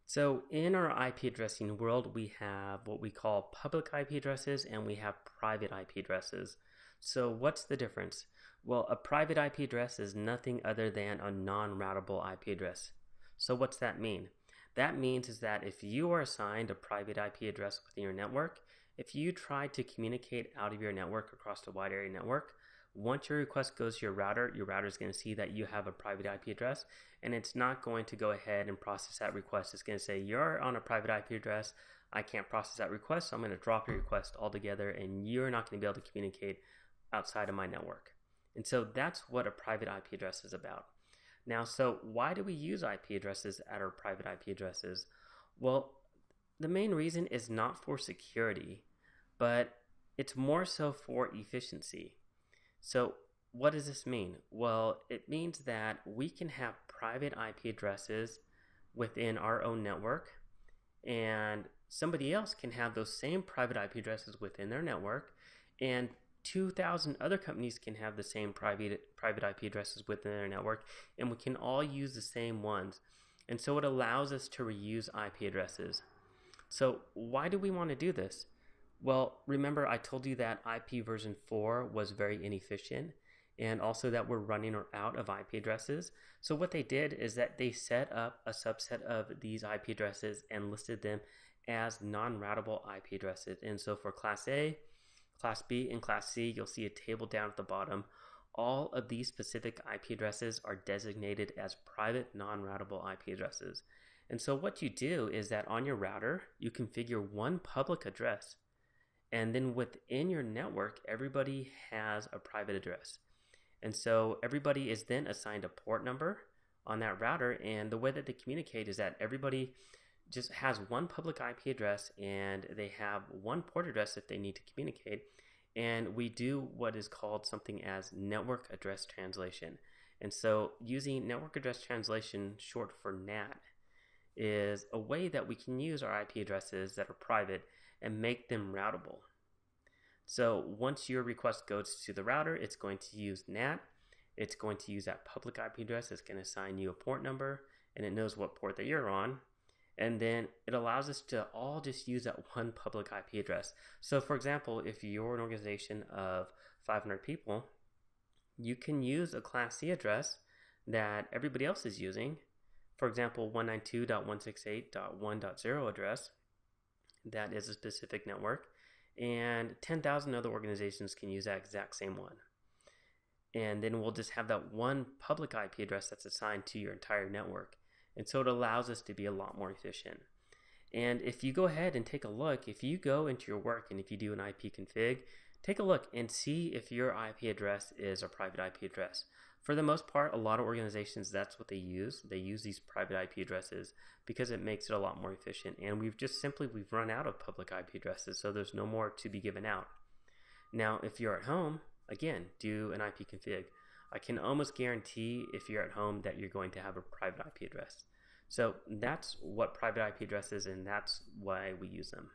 So in our IP addressing world, we have what we call public IP addresses and we have private IP addresses. So what's the difference? Well, a private IP address is nothing other than a non-routable IP address. So what's that mean? That means is that if you are assigned a private IP address within your network, if you try to communicate out of your network across the wide area network, once your request goes to your router is going to see that you have a private IP address, and it's not going to go ahead and process that request. It's going to say, you're on a private IP address, I can't process that request, so I'm going to drop your request altogether, and you're not going to be able to communicate outside of my network. And so that's what a private IP address is about. Now, so why do we use IP addresses at our private IP addresses? Well, the main reason is not for security, but it's more so for efficiency. So what does this mean? Well, it means that we can have private IP addresses within our own network, and somebody else can have those same private IP addresses within their network, and 2,000 other companies can have the same private IP addresses within their network, and we can all use the same ones. And so it allows us to reuse IP addresses. So why do we want to do this? Well, remember I told you that IP version 4 was very inefficient, and also that we're running out of IP addresses. So what they did is that they set up a subset of these IP addresses and listed them as non-routable IP addresses. And so for Class A, Class B, and Class C, you'll see a table down at the bottom. All of these specific IP addresses are designated as private non-routable IP addresses. And so what you do is that on your router, you configure one public address, and then within your network, everybody has a private address. And so everybody is then assigned a port number on that router, and the way that they communicate is that everybody just has one public IP address, and they have one port address if they need to communicate. And we do what is called something as network address translation. And so using network address translation, short for NAT, is a way that we can use our IP addresses that are private and make them routable. So once your request goes to the router, it's going to use NAT. It's going to use that public IP address. It's going to assign you a port number, and it knows what port that you're on. And then it allows us to all just use that one public IP address. So for example, if you're an organization of 500 people, you can use a Class C address that everybody else is using. For example, 192.168.1.0 address. That is a specific network. And 10,000 other organizations can use that exact same one. And then we'll just have that one public IP address that's assigned to your entire network. And so it allows us to be a lot more efficient. And if you go ahead and take a look, if you go into your work and if you do an IP config, take a look and see if your IP address is a private IP address. For the most part, a lot of organizations, that's what they use. They use these private IP addresses because it makes it a lot more efficient. And we've run out of public IP addresses, so there's no more to be given out. Now, if you're at home, again, do an IP config. I can almost guarantee if you're at home that you're going to have a private IP address. So that's what private IP address is, and that's why we use them.